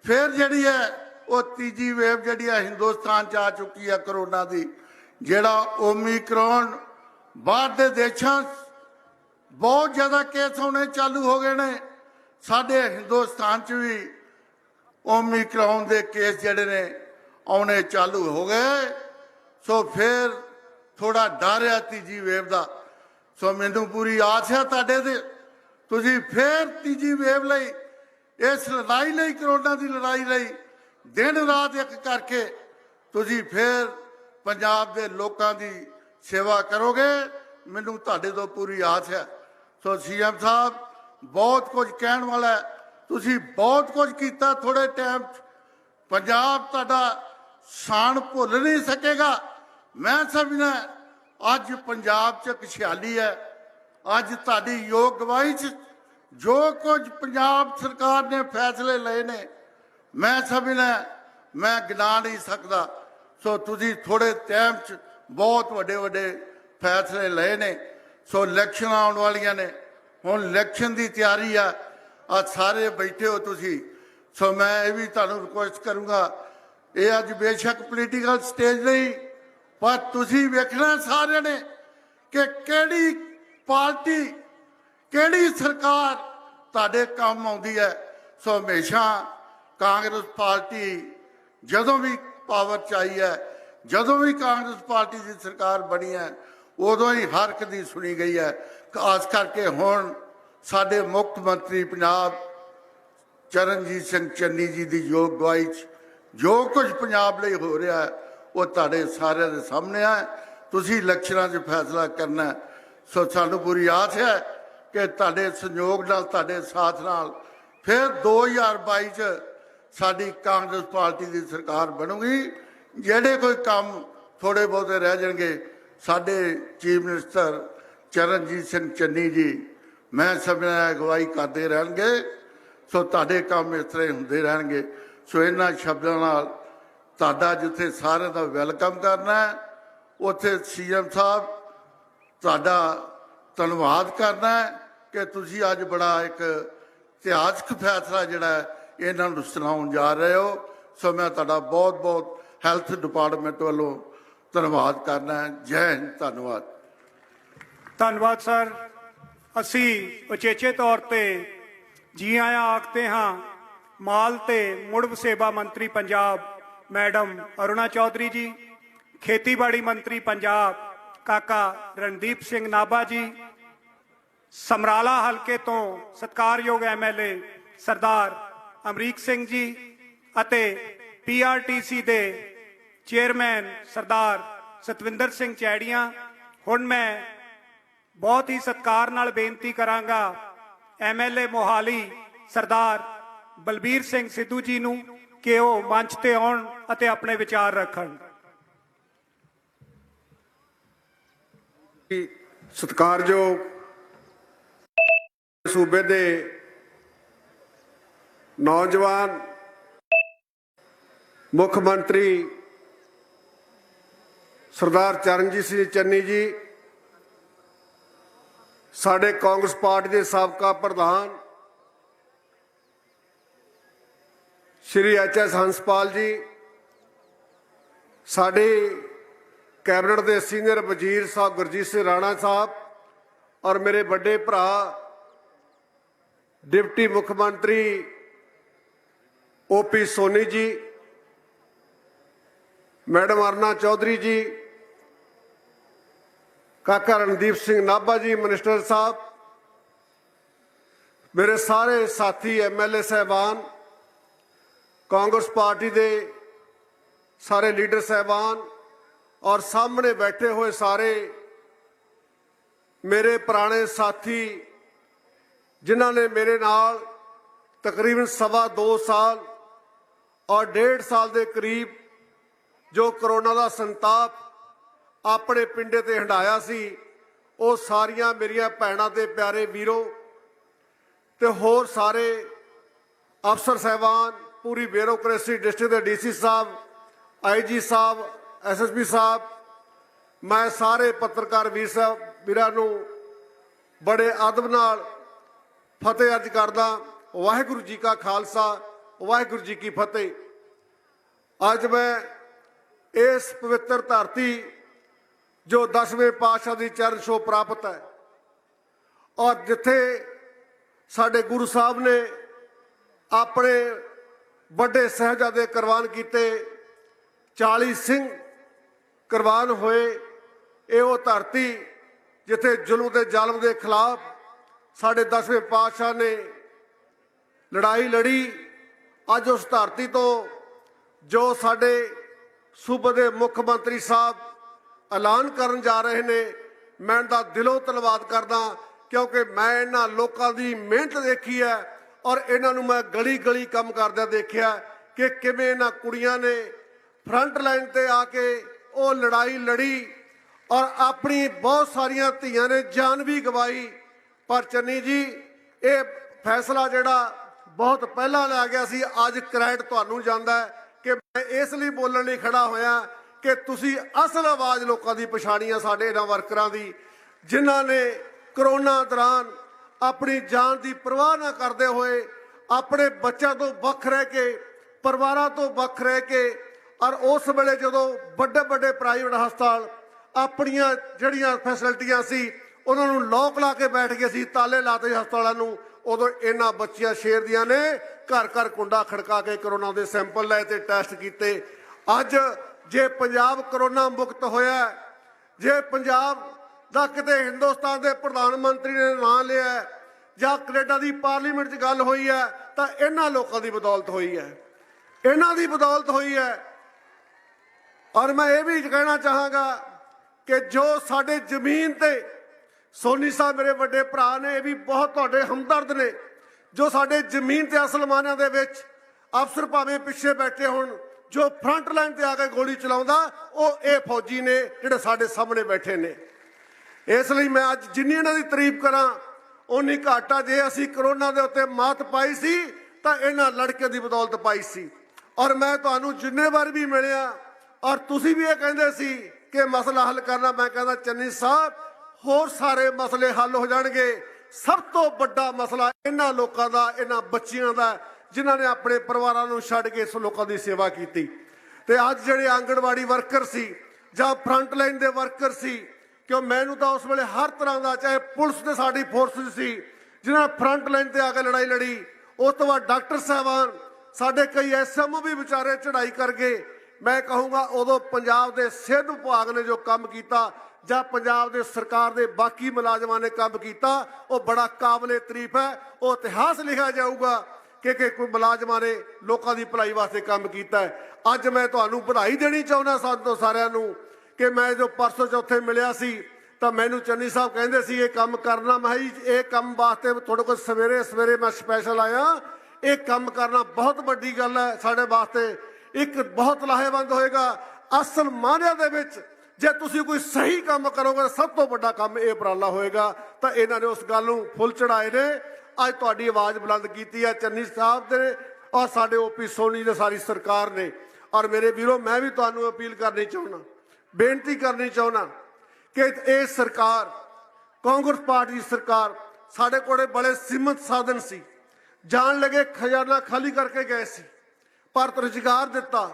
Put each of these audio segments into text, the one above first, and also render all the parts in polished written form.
फिर जिहड़ी है वो तीजी वेव जिहड़ी है हिंदुस्तान च आ चुकी है करोना की, जिहड़ा ओमिक्रॉन बाहर के देशों बहुत ज़्यादा केस होने चालू हो गए ने, साडे हिंदुस्तान च भी ओमिक्रॉन के केस जिहड़े ने आने चालू हो गए। सो फिर थोड़ा डर है तीजी वेव का। सो मैनू पूरी आस है तुहाडे ते तुसीं फिर तीजी वेव लई इस लड़ाई लई करोना की लड़ाई लई दिन रात एक करके तुसीं फिर पंजाब के लोगों की सेवा करोगे, मैनू तुहाडे तो पूरी आस है। सो सीएम साहब बहुत कुछ कहण वाला है, तुसीं बहुत कुछ कीता थोड़े टाइम, पंजाब तुहाडा शान भुल नहीं सकेगा। मैं समझना अज पंजाब च खुशहाली है, अज तुहाडी योग गवाही च जो कुछ पंजाब सरकार ने फैसले लए ने मैं समझना मैं गिना नहीं सकता। सो तुसीं थोड़े टाइम च बहुत वड्डे वड्डे फैसले लए ने। सो इलैक्शन आने वालियां ने, हुण इलैक्शन की तैयारी है, आज सारे बैठे हो तुसीं। सो मैं ये भी तुहानूं रिक्वेस्ट करूँगा, ये अज बेशक पोलीटिकल स्टेज नहीं, पर तुसीं वेखना सारे ने कि किहड़ी पार्टी किहड़ी सरकार तुहाडे काम आउंदी है। सो हमेशा कांग्रेस पार्टी जदों भी पावर च आई है, जदों भी कांग्रेस पार्टी की सरकार बनी है, उदों ही हर एक दी सुनी गई है। खास करके हुण साडे मुख्य मंत्री पंजाब चरणजीत सिंह चन्नी जी की योग गवाही जो कुछ पंजाब लई हो रहा है वो तुहाडे सारिਆਂ ਦੇ सामने है। तुसीं इलैक्शनां 'च फैसला करना है। सो सानूं पूरी आस है कि तुहाडे सहयोग नाल तुहाडे साथ नाल फिर 2022 च साडी कांग्रेस पार्टी की सरकार बनूगी। ਜਿਹੜੇ कोई काम थोड़े बहुते रह जाएंगे, साडे चीफ मिनिस्टर चरणजीत सिंह चन्नी जी मैं समझना अगवाई करते रहणगे। सो तुहाडे काम इस तरह होंदे रहणगे। सो इन्हां शब्दां नाल तुहाडा जिथे सारे का वैलकम करना है, उत्थे सीएम साहब तुहाडा धन्नवाद करना है कि तुसीं अज बड़ा एक इतिहासक फैसला जिहड़ा है इन्हां नूं सुणाउण जा रहे हो। सो मैं तुहाडा बहुत बहुत हैल्थ डिपार्टमेंट वालों धन्नवाद करना है। जय हिंद, धन्नवाद। धन्नवाद सर। असी उचेचे तौर पर जी आया आखते हाँ माल ते मुड़ वसेबा मंत्री पंजाब मैडम अरुणा चौधरी जी, खेतीबाड़ी मंत्री पंजाब काका रणदीप सिंह नाभा जी, समराला हल्के तो सत्कारयोग MLA सरदार अमरीक सिंह जी अते PRTC दे चेयरमैन सरदार सतविंदर सिंह चैड़िया। हुण मैं बहुत ही सत्कार नाल बेनती करांगा MLA मोहाली सरदार बलबीर सिंह सिद्धू जी नूं कि वह मंच ते आउण अते अपने विचार रखण। सत्कारयोग सूबे दे नौजवान मुख्यमंत्री सरदार चरणजीत सिंह चन्नी जी, साडे कांग्रेस पार्टी के साबका प्रधान श्री HS हंसपाल जी, साडे कैबिनेट के सीनियर वजीर साहब गुरजीत सिंह राणा साहब और मेरे बड़े भरा डिप्टी मुख्यमंत्री OP सोनी जी, मैडम अरुणा चौधरी जी, काका रणदीप सिंह नाभा जी मिनिस्टर साहब, मेरे सारे साथी MLA साहबान, कांग्रेस पार्टी के सारे लीडर साहबान और सामने बैठे हुए सारे मेरे पुराने साथी जिन्होंने मेरे नाल तकरीबन 2.25 साल और 1.5 साल के करीब जो करोना का संताप अपने पिंडे ते हंडाया सी, वो सारियां मेरिया भैणां ते प्यारे वीरों ते होर सारे अफसर साहबान, पूरी ब्यूरोक्रेसी, डिस्ट्रिक्ट के DC साहब, IG साहब, SSP साहब, मैं सारे पत्रकार वीर साहब वीरां नूं बड़े अदब नाल फतेह अर्ज करदा। वाहिगुरू जी का खालसा ਵਾਹਿਗੁਰੂ ਜੀ ਕੀ ਫਤਿਹ। ਅੱਜ ਮੈਂ ਇਸ ਪਵਿੱਤਰ ਧਰਤੀ ਜੋ 10ਵੇਂ ਪਾਤਸ਼ਾਹ ਦੀ ਚਰਨ ਛੋਹ ਪ੍ਰਾਪਤ ਹੈ ਔਰ ਜਿੱਥੇ ਸਾਡੇ ਗੁਰੂ ਸਾਹਿਬ ਨੇ ਆਪਣੇ ਵੱਡੇ ਸਾਹਿਬਜ਼ਾਦੇ ਕੁਰਬਾਨ ਕੀਤੇ, 40 ਸਿੰਘ ਕੁਰਬਾਨ ਹੋਏ, ਇਹ ਉਹ ਧਰਤੀ ਜਿੱਥੇ ਜ਼ੁਲਮ ਤੇ ਜ਼ਾਲਮ ਦੇ ਖਿਲਾਫ ਸਾਡੇ 10ਵੇਂ ਪਾਤਸ਼ਾਹ ਨੇ ਲੜਾਈ ਲੜੀ। ਅੱਜ ਉਸ ਧਰਤੀ ਤੋਂ ਜੋ ਸਾਡੇ ਸੂਬੇ ਦੇ ਮੁੱਖ ਮੰਤਰੀ ਸਾਹਿਬ ਐਲਾਨ ਕਰਨ ਜਾ ਰਹੇ ਨੇ, ਮੈਂ ਇਹਨਾਂ ਦਾ ਦਿਲੋਂ ਧੰਨਵਾਦ ਕਰਦਾ, ਕਿਉਂਕਿ ਮੈਂ ਇਹਨਾਂ ਲੋਕਾਂ ਦੀ ਮਿਹਨਤ ਦੇਖੀ ਹੈ ਔਰ ਇਹਨਾਂ ਨੂੰ ਮੈਂ ਗਲੀ ਗਲੀ ਕੰਮ ਕਰਦਿਆਂ ਦੇਖਿਆ ਕਿ ਕਿਵੇਂ ਇਹਨਾਂ ਕੁੜੀਆਂ ਨੇ ਫਰੰਟ ਲਾਈਨ ਤੇ ਆ ਕੇ ਉਹ ਲੜਾਈ ਲੜੀ ਔਰ ਆਪਣੀ ਬਹੁਤ ਸਾਰੀਆਂ ਧੀਆਂ ਨੇ ਜਾਨ ਵੀ ਗਵਾਈ। ਪਰ ਚੰਨੀ ਜੀ, ਇਹ ਫੈਸਲਾ ਜਿਹੜਾ ਬਹੁਤ ਪਹਿਲਾਂ ਲਿਆ ਗਿਆ ਸੀ, ਅੱਜ ਕ੍ਰੈਡਿਟ ਤੁਹਾਨੂੰ ਜਾਂਦਾ ਹੈ ਕਿ ਮੈਂ ਇਸ ਲਈ ਬੋਲਣ ਲਈ ਖੜਾ ਹੋਇਆ ਕਿ ਤੁਸੀਂ ਅਸਲ ਆਵਾਜ਼ ਲੋਕਾਂ ਦੀ ਪਛਾਣੀ ਆ, ਸਾਡੇ ਇਹਨਾਂ ਵਰਕਰਾਂ ਦੀ, ਜਿਨ੍ਹਾਂ ਨੇ ਕਰੋਨਾ ਦੌਰਾਨ ਆਪਣੀ ਜਾਨ ਦੀ ਪਰਵਾਹ ਨਾ ਕਰਦੇ ਹੋਏ ਆਪਣੇ ਬੱਚਿਆਂ ਤੋਂ ਵੱਖ ਰਹਿ ਕੇ, ਪਰਿਵਾਰਾਂ ਤੋਂ ਵੱਖ ਰਹਿ ਕੇ, ਔਰ ਉਸ ਵੇਲੇ ਜਦੋਂ ਵੱਡੇ ਵੱਡੇ ਪ੍ਰਾਈਵੇਟ ਹਸਪਤਾਲ ਆਪਣੀਆਂ ਜਿਹੜੀਆਂ ਫੈਸਿਲਿਟੀਆਂ ਸੀ ਉਹਨਾਂ ਨੂੰ ਲੋਕ ਲਾ ਕੇ ਬੈਠ ਗਏ ਸੀ, ਤਾਲੇ ਲਾਤੇ ਹਸਪਤਾਲਾਂ ਨੂੰ, ਉਦੋਂ ਇਹਨਾਂ ਬੱਚੀਆਂ ਸ਼ੇਰ ਦੀਆਂ ਨੇ ਘਰ ਘਰ ਕੁੰਡਾ ਖੜਕਾ ਕੇ ਕਰੋਨਾ ਦੇ ਸੈਂਪਲ ਲਏ ਤੇ ਟੈਸਟ ਕੀਤੇ। ਅੱਜ ਜੇ ਪੰਜਾਬ ਕਰੋਨਾ ਮੁਕਤ ਹੋਇਆ, ਜੇ ਪੰਜਾਬ ਦਾ ਕਿਤੇ ਹਿੰਦੁਸਤਾਨ ਦੇ ਪ੍ਰਧਾਨ ਮੰਤਰੀ ਨੇ ਨਾਂ ਲਿਆ ਜਾਂ ਕੈਨੇਡਾ ਦੀ ਪਾਰਲੀਮੈਂਟ 'ਚ ਗੱਲ ਹੋਈ ਹੈ, ਤਾਂ ਇਹਨਾਂ ਲੋਕਾਂ ਦੀ ਬਦੌਲਤ ਹੋਈ ਹੈ, ਇਹਨਾਂ ਦੀ ਬਦੌਲਤ ਹੋਈ ਹੈ। ਔਰ ਮੈਂ ਇਹ ਵੀ ਕਹਿਣਾ ਚਾਹਾਂਗਾ ਕਿ ਜੋ ਸਾਡੇ ਜ਼ਮੀਨ ਤੇ ਸੋਨੀ ਸਾਹਿਬ ਮੇਰੇ ਵੱਡੇ ਭਰਾ ਨੇ, ਇਹ ਵੀ ਬਹੁਤ ਤੁਹਾਡੇ ਹਮਦਰਦ ਨੇ, ਜੋ ਸਾਡੇ ਜ਼ਮੀਨ ਤੇ ਅਸਲ ਮਾਨਿਆਂ ਦੇ ਵਿੱਚ ਅਫਸਰ ਭਾਵੇਂ ਪਿੱਛੇ ਬੈਠੇ ਹੋਣ, ਜੋ ਫਰੰਟ ਲਾਈਨ ਤੇ ਆ ਕੇ ਗੋਲੀ ਚਲਾਉਂਦਾ ਉਹ ਇਹ ਫੌਜੀ ਨੇ ਜਿਹੜੇ ਸਾਡੇ ਸਾਹਮਣੇ ਬੈਠੇ ਨੇ। ਇਸ ਲਈ ਮੈਂ ਅੱਜ ਜਿੰਨੀ ਇਹਨਾਂ ਦੀ ਤਾਰੀਫ ਕਰਾਂ ਉਨੀ ਘਾਟਾ। ਜੇ ਅਸੀਂ ਕਰੋਨਾ ਦੇ ਉੱਤੇ ਮਾਤ ਪਾਈ ਸੀ ਤਾਂ ਇਹਨਾਂ ਲੜਕੇ ਦੀ ਬਦੌਲਤ ਪਾਈ ਸੀ। ਔਰ ਮੈਂ ਤੁਹਾਨੂੰ ਜਿੰਨੇ ਵਾਰ ਵੀ ਮਿਲਿਆ ਔਰ ਤੁਸੀਂ ਵੀ ਇਹ ਕਹਿੰਦੇ ਸੀ ਕਿ ਮਸਲਾ ਹੱਲ ਕਰਨਾ, ਮੈਂ ਕਹਿੰਦਾ ਚੰਨੀ ਸਾਹਿਬ ਹੋਰ ਸਾਰੇ ਮਸਲੇ ਹੱਲ ਹੋ ਜਾਣਗੇ। ਸਭ ਤੋਂ ਵੱਡਾ ਮਸਲਾ ਇਹਨਾਂ ਲੋਕਾਂ ਦਾ, ਇਹਨਾਂ ਬੱਚਿਆਂ ਦਾ, ਜਿਨ੍ਹਾਂ ਨੇ ਆਪਣੇ ਪਰਿਵਾਰਾਂ ਨੂੰ ਛੱਡ ਕੇ ਇਸ ਲੋਕਾਂ ਦੀ ਸੇਵਾ ਕੀਤੀ। ਤੇ ਅੱਜ ਜਿਹੜੇ ਆਂਗਣਵਾੜੀ ਵਰਕਰ ਸੀ ਜਾਂ ਫਰੰਟ ਲਾਈਨ ਦੇ ਵਰਕਰ ਸੀ, ਕਿਉਂ ਮੈਨੂੰ ਤਾਂ ਉਸ ਵੇਲੇ ਹਰ ਤਰ੍ਹਾਂ ਦਾ, ਚਾਹੇ ਪੁਲਿਸ ਤੇ ਸਾਡੀ ਫੋਰਸ ਸੀ ਜਿਨ੍ਹਾਂ ਨੇ ਫਰੰਟ ਲਾਈਨ ਤੇ ਆ ਕੇ ਲੜਾਈ ਲੜੀ, ਉਸ ਤੋਂ ਬਾਅਦ ਡਾਕਟਰ ਸਾਹਿਬਾਨ, ਸਾਡੇ ਕਈ ਐਸਐਮਓ ਵੀ ਵਿਚਾਰੇ ਚੜ੍ਹਾਈ ਕਰ ਗਏ। ਮੈਂ ਕਹੂੰਗਾ ਉਦੋਂ ਪੰਜਾਬ ਦੇ ਸਿਹਤ ਵਿਭਾਗ ਨੇ ਜੋ ਕੰਮ ਕੀਤਾ ਜਾਂ ਪੰਜਾਬ ਦੇ ਸਰਕਾਰ ਦੇ ਬਾਕੀ ਮੁਲਾਜ਼ਮਾਂ ਨੇ ਕੰਮ ਕੀਤਾ, ਉਹ ਬੜਾ ਕਾਬਲੇ ਤਾਰੀਫ ਹੈ। ਉਹ ਇਤਿਹਾਸ ਲਿਖਿਆ ਜਾਊਗਾ ਕਿ ਕੋਈ ਮੁਲਾਜ਼ਮਾਂ ਨੇ ਲੋਕਾਂ ਦੀ ਭਲਾਈ ਵਾਸਤੇ ਕੰਮ ਕੀਤਾ ਹੈ। ਅੱਜ ਮੈਂ ਤੁਹਾਨੂੰ ਵਧਾਈ ਦੇਣੀ ਚਾਹੁੰਦਾ ਸਾਨੂੰ ਸਾਰਿਆਂ ਨੂੰ ਕਿ ਮੈਂ ਜੋ ਪਰਸੋਂ ਚੌਥੇ ਮਿਲਿਆ ਸੀ ਤਾਂ ਮੈਨੂੰ ਚੰਨੀ ਸਾਹਿਬ ਕਹਿੰਦੇ ਸੀ ਇਹ ਕੰਮ ਕਰਨਾ। ਮੈਂ ਜੀ ਇਹ ਕੰਮ ਵਾਸਤੇ ਤੁਹਾਡੇ ਕੋਲ ਸਵੇਰੇ ਮੈਂ ਸਪੈਸ਼ਲ ਆਇਆ। ਇਹ ਕੰਮ ਕਰਨਾ ਬਹੁਤ ਵੱਡੀ ਗੱਲ ਹੈ ਸਾਡੇ ਵਾਸਤੇ, ਇੱਕ ਬਹੁਤ ਲਾਹੇਵੰਦ ਹੋਏਗਾ। ਅਸਲ ਮਾਨਿਆਂ ਦੇ ਵਿੱਚ ਜੇ ਤੁਸੀਂ ਕੋਈ ਸਹੀ ਕੰਮ ਕਰੋਗੇ, ਸਭ ਤੋਂ ਵੱਡਾ ਕੰਮ ਇਹ ਉਪਰਾਲਾ ਹੋਏਗਾ। ਤਾਂ ਇਹਨਾਂ ਨੇ ਉਸ ਗੱਲ ਨੂੰ ਫੁੱਲ ਚੜਾਏ ਨੇ। ਅੱਜ ਤੁਹਾਡੀ ਆਵਾਜ਼ ਬੁਲੰਦ ਕੀਤੀ ਹੈ ਚੰਨੀ ਸਾਹਿਬ ਦੇ ਔਰ ਸਾਡੇ ਓਪੀ ਸੋਨੀ ਦੇ, ਸਾਰੀ ਸਰਕਾਰ ਨੇ। ਔਰ ਮੇਰੇ ਵੀਰੋ, ਮੈਂ ਵੀ ਤੁਹਾਨੂੰ ਅਪੀਲ ਕਰਨੀ ਚਾਹੁੰਦਾ, ਬੇਨਤੀ ਕਰਨੀ ਚਾਹੁੰਦਾ ਕਿ ਇਹ ਸਰਕਾਰ, ਕਾਂਗਰਸ ਪਾਰਟੀ ਦੀ ਸਰਕਾਰ, ਸਾਡੇ ਕੋਲੇ ਬੜੇ ਸੀਮਤ ਸਾਧਨ ਸੀ, ਜਾਣ ਲੱਗੇ ਖਜ਼ਾਨਾ ਖਾਲੀ ਕਰਕੇ ਗਏ ਸੀ, ਪਰ ਰੁਜ਼ਗਾਰ ਦਿੱਤਾ,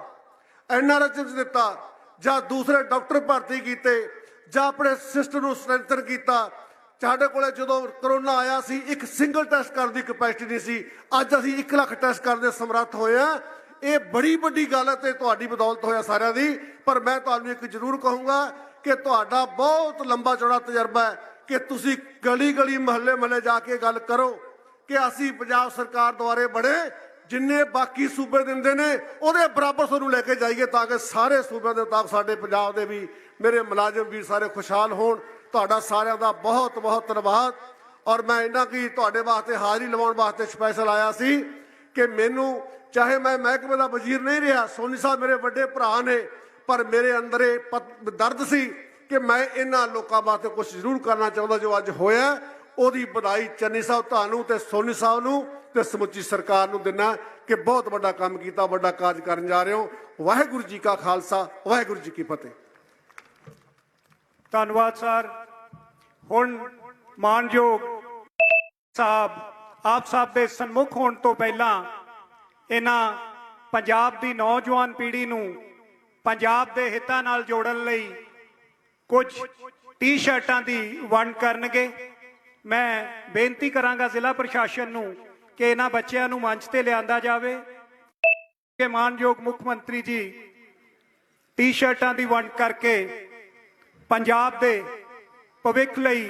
NRH ਦਿੱਤਾ, ਜਾਂ ਦੂਸਰੇ ਡਾਕਟਰ ਭਰਤੀ ਕੀਤੇ, ਜਾਂ ਆਪਣੇ ਸਿਸਟਮ ਨੂੰ ਸਟਰੈਂਥਨ ਕੀਤਾ। ਸਾਡੇ ਕੋਲੇ ਜਦੋਂ ਕਰੋਨਾ ਆਇਆ ਸੀ ਇੱਕ ਸਿੰਗਲ ਟੈਸਟ ਕਰਨ ਦੀ ਕਪੈਸਿਟੀ ਨਹੀਂ ਸੀ, ਅੱਜ ਅਸੀਂ 1 ਲੱਖ ਟੈਸਟ ਕਰਨ ਦੇ ਸਮਰੱਥ ਹੋਏ ਆ। ਇਹ ਬੜੀ ਵੱਡੀ ਗੱਲ ਹੈ ਤੇ ਤੁਹਾਡੀ ਬਦੌਲਤ ਹੋਇਆ ਸਾਰਿਆਂ ਦੀ। ਪਰ ਮੈਂ ਤੁਹਾਨੂੰ ਇੱਕ ਜ਼ਰੂਰ ਕਹੂੰਗਾ ਕਿ ਤੁਹਾਡਾ ਬਹੁਤ ਲੰਬਾ ਚੌੜਾ ਤਜਰਬਾ ਹੈ ਕਿ ਤੁਸੀਂ ਗਲੀ ਗਲੀ ਮਹੱਲੇ ਜਾ ਕੇ ਗੱਲ ਕਰੋ ਕਿ ਅਸੀਂ ਪੰਜਾਬ ਸਰਕਾਰ ਦੁਆਰੇ ਬੜੇ, ਜਿੰਨੇ ਬਾਕੀ ਸੂਬੇ ਦਿੰਦੇ ਨੇ ਉਹਦੇ ਬਰਾਬਰ ਸਾਨੂੰ ਲੈ ਕੇ ਜਾਈਏ, ਤਾਂ ਕਿ ਸਾਰੇ ਸੂਬਿਆਂ ਦੇ ਮੁਤਾਬਕ ਸਾਡੇ ਪੰਜਾਬ ਦੇ ਵੀ, ਮੇਰੇ ਮੁਲਾਜ਼ਮ ਵੀ ਸਾਰੇ ਖੁਸ਼ਹਾਲ ਹੋਣ। ਤੁਹਾਡਾ ਸਾਰਿਆਂ ਦਾ ਬਹੁਤ ਬਹੁਤ ਧੰਨਵਾਦ। ਔਰ ਮੈਂ ਇਹਨਾਂ ਕੀ ਤੁਹਾਡੇ ਵਾਸਤੇ ਹਾਜ਼ਰੀ ਲਵਾਉਣ ਵਾਸਤੇ ਸਪੈਸ਼ਲ ਆਇਆ ਸੀ ਕਿ ਮੈਨੂੰ, ਚਾਹੇ ਮੈਂ ਮਹਿਕਮੇ ਦਾ ਵਜ਼ੀਰ ਨਹੀਂ ਰਿਹਾ, ਸੋਨੀ ਸਾਹਿਬ ਮੇਰੇ ਵੱਡੇ ਭਰਾ ਨੇ, ਪਰ ਮੇਰੇ ਅੰਦਰ ਇਹ ਦਰਦ ਸੀ ਕਿ ਮੈਂ ਇਹਨਾਂ ਲੋਕਾਂ ਵਾਸਤੇ ਕੁਝ ਜ਼ਰੂਰ ਕਰਨਾ ਚਾਹੁੰਦਾ। ਜੋ ਅੱਜ ਹੋਇਆ ਉਹਦੀ ਵਧਾਈ ਚੰਨੀ ਸਾਹਿਬ ਤੁਹਾਨੂੰ ਤੇ ਸੋਨੀ ਸਾਹਿਬ ਨੂੰ ਤੇ ਸਮੁੱਚੀ ਸਰਕਾਰ ਨੂੰ ਦਿੰਦਾ ਕਿ ਬਹੁਤ ਵੱਡਾ ਕੰਮ ਕੀਤਾ, ਵੱਡਾ ਕਾਰਜ ਕਰਨ ਜਾ ਰਹੇ ਹੋ। ਵਾਹਿਗੁਰੂ ਜੀ ਕਾ ਖਾਲਸਾ, ਵਾਹਿਗੁਰੂ ਜੀ ਕੀ ਫਤਿਹ। ਧੰਨਵਾਦ ਸਰ। ਹੁਣ ਮਾਨਯੋਗ ਸਾਹਿਬ, ਆਪ ਸਾਹਿਬ ਦੇ ਸਨਮੁਖ ਹੋਣ ਤੋਂ ਪਹਿਲਾਂ ਇਹਨਾਂ ਪੰਜਾਬ ਦੀ ਨੌਜਵਾਨ ਪੀੜ੍ਹੀ ਨੂੰ ਪੰਜਾਬ ਦੇ ਹਿੱਤਾਂ ਨਾਲ ਜੋੜਨ ਲਈ ਕੁਝ ਟੀ-ਸ਼ਰਟਾਂ ਦੀ ਵੰਡ ਕਰਨਗੇ। ਮੈਂ ਬੇਨਤੀ ਕਰਾਂਗਾ ਜ਼ਿਲ੍ਹਾ ਪ੍ਰਸ਼ਾਸਨ ਨੂੰ ਕਿ ਇਹਨਾਂ ਬੱਚਿਆਂ ਨੂੰ ਮੰਚ ਤੇ ਲਿਆਂਦਾ ਜਾਵੇ ਕਿ ਮਾਨਯੋਗ ਮੁੱਖ ਮੰਤਰੀ ਜੀ ਟੀ-ਸ਼ਰਟਾਂ ਦੀ ਵੰਡ ਕਰਕੇ ਪੰਜਾਬ ਦੇ ਭਵਿੱਖ ਲਈ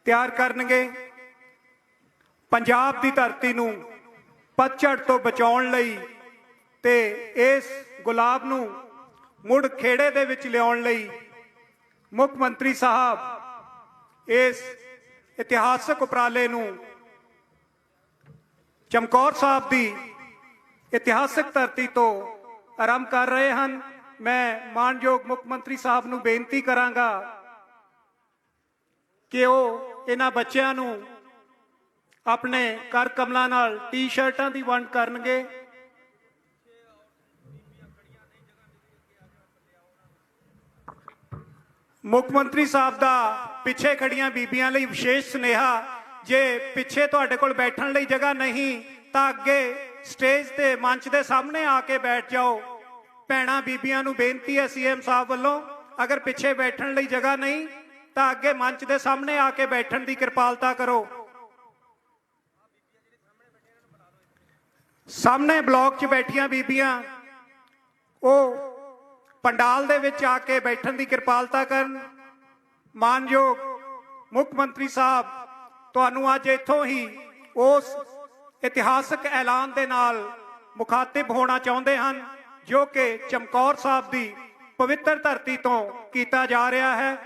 ਤਿਆਰ ਕਰਨਗੇ। ਪੰਜਾਬ ਦੀ ਧਰਤੀ ਨੂੰ ਪਤਝੜ ਤੋਂ ਬਚਾਉਣ ਲਈ ਤੇ ਇਸ ਗੁਲਾਬ ਨੂੰ ਮੁੜ ਖੇੜੇ ਦੇ ਵਿੱਚ ਲਿਆਉਣ ਲਈ ਮੁੱਖ ਮੰਤਰੀ ਸਾਹਿਬ ਇਸ ਇਤਿਹਾਸਕ ਉਪਰਾਲੇ ਨੂੰ ਚਮਕੌਰ ਸਾਹਿਬ ਦੀ ਇਤਿਹਾਸਕ ਧਰਤੀ ਤੋਂ ਆਰੰਭ ਕਰ ਰਹੇ ਹਨ। ਮੈਂ ਮਾਨਯੋਗ ਮੁੱਖ ਮੰਤਰੀ ਸਾਹਿਬ ਨੂੰ ਬੇਨਤੀ ਕਰਾਂਗਾ ਕਿ ਉਹ ਇਹਨਾਂ ਬੱਚਿਆਂ ਨੂੰ ਆਪਣੇ ਕਰ ਕਮਲਾਂ ਨਾਲ ਟੀ-ਸ਼ਰਟਾਂ ਦੀ ਵੰਡ ਕਰਨਗੇ। ਮੁੱਖ ਮੰਤਰੀ ਸਾਹਿਬ ਦਾ ਪਿੱਛੇ ਖੜੀਆਂ ਬੀਬੀਆਂ ਲਈ ਵਿਸ਼ੇਸ਼ ਸੁਨੇਹਾ, ਜੇ ਪਿੱਛੇ ਤੁਹਾਡੇ ਕੋਲ ਬੈਠਣ ਲਈ ਜਗ੍ਹਾ ਨਹੀਂ ਤਾਂ ਅੱਗੇ ਸਟੇਜ ਤੇ ਮੰਚ ਦੇ ਸਾਹਮਣੇ ਆ ਕੇ ਬੈਠ ਜਾਓ। ਭੈਣਾਂ ਬੀਬੀਆਂ ਨੂੰ ਬੇਨਤੀ ਹੈ ਸੀਐਮ ਸਾਹਿਬ ਵੱਲੋਂ, ਅਗਰ ਪਿੱਛੇ ਬੈਠਣ ਲਈ ਜਗ੍ਹਾ ਨਹੀਂ ਤਾਂ ਅੱਗੇ ਮੰਚ ਦੇ ਸਾਹਮਣੇ ਆ ਕੇ ਬੈਠਣ ਦੀ ਕਿਰਪਾਲਤਾ ਕਰੋ। ਸਾਹਮਣੇ ਬਲਾਕ 'ਚ ਬੈਠੀਆਂ ਬੀਬੀਆਂ ਉਹ ਪੰਡਾਲ ਦੇ ਵਿੱਚ ਆ ਕੇ ਬੈਠਣ ਦੀ ਕਿਰਪਾਲਤਾ ਕਰਨ। ਮਾਨਯੋਗ ਮੁੱਖ ਮੰਤਰੀ ਸਾਹਿਬ ਤੁਹਾਨੂੰ ਅੱਜ ਇੱਥੋਂ ਹੀ ਉਸ ਇਤਿਹਾਸਕ ਐਲਾਨ ਦੇ ਨਾਲ ਮੁਖਾਤਿਬ ਹੋਣਾ ਚਾਹੁੰਦੇ ਹਨ ਜੋ ਕਿ ਚਮਕੌਰ ਸਾਹਿਬ ਦੀ ਪਵਿੱਤਰ ਧਰਤੀ ਤੋਂ ਕੀਤਾ ਜਾ ਰਿਹਾ ਹੈ।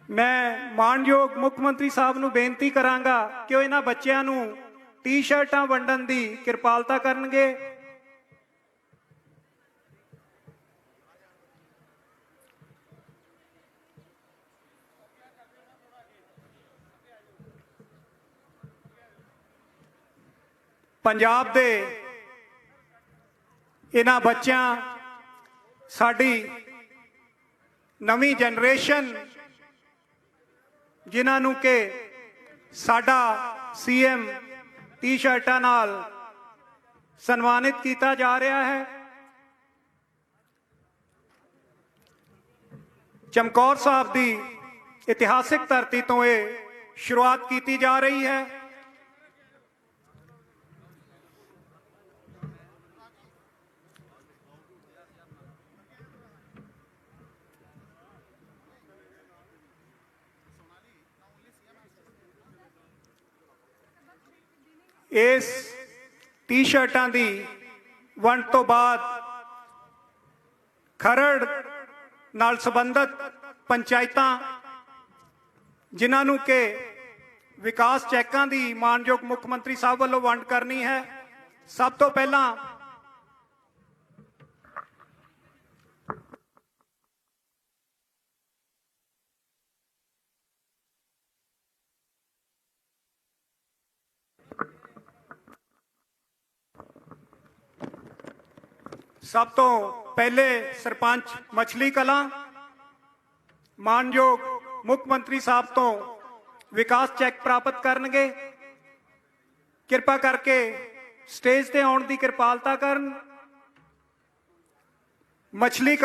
ਮੈਂ ਮਾਨਯੋਗ ਮੁੱਖ ਮੰਤਰੀ ਸਾਹਿਬ ਨੂੰ ਬੇਨਤੀ ਕਰਾਂਗਾ ਕਿ ਉਹ ਇਹਨਾਂ ਬੱਚਿਆਂ ਨੂੰ ਟੀ-ਸ਼ਰਟਾਂ ਵੰਡਣ ਦੀ ਕਿਰਪਾਲਤਾ ਕਰਨਗੇ। ਪੰਜਾਬ ਦੇ ਇਹਨਾਂ ਬੱਚਿਆਂ, ਸਾਡੀ ਨਵੀਂ ਜਨਰੇਸ਼ਨ ਜਿਨ੍ਹਾਂ ਨੂੰ ਕਿ ਸਾਡਾ ਸੀਐਮ ਟੀ-ਸ਼ਰਟਾਂ ਨਾਲ ਸਨਮਾਨਿਤ ਕੀਤਾ ਜਾ ਰਿਹਾ ਹੈ। ਚਮਕੌਰ ਸਾਹਿਬ ਦੀ ਇਤਿਹਾਸਿਕ ਧਰਤੀ ਤੋਂ ਇਹ ਸ਼ੁਰੂਆਤ ਕੀਤੀ ਜਾ ਰਹੀ ਹੈ। ਇਸ ਟੀ-ਸ਼ਰਟਾਂ ਦੀ ਵੰਡ ਤੋਂ ਬਾਅਦ ਖਰੜ ਨਾਲ ਸੰਬੰਧਿਤ ਪੰਚਾਇਤਾਂ ਜਿਨ੍ਹਾਂ ਨੂੰ ਕਿ ਵਿਕਾਸ ਚੈੱਕਾਂ ਦੀ ਮਾਨਯੋਗ ਮੁੱਖ ਮੰਤਰੀ ਸਾਹਿਬ ਵੱਲੋਂ ਵੰਡ ਕਰਨੀ ਹੈ, ਸਭ ਤੋਂ ਪਹਿਲਾਂ ਸਰਪੰਚ ਮਛਲੀ ਕਲਾਂ ਮਾਨਯੋਗ ਮੁੱਖ ਮੰਤਰੀ ਸਾਹਿਬ ਤੋਂ ਵਿਕਾਸ ਚੈੱਕ ਪ੍ਰਾਪਤ ਕਰਨਗੇ। ਕਿਰਪਾ ਕਰਕੇ ਸਟੇਜ ਤੇ ਆਉਣ ਦੀ ਕਿਰਪਾਲਤਾ ਕਰਨ। ਮਛਲੀ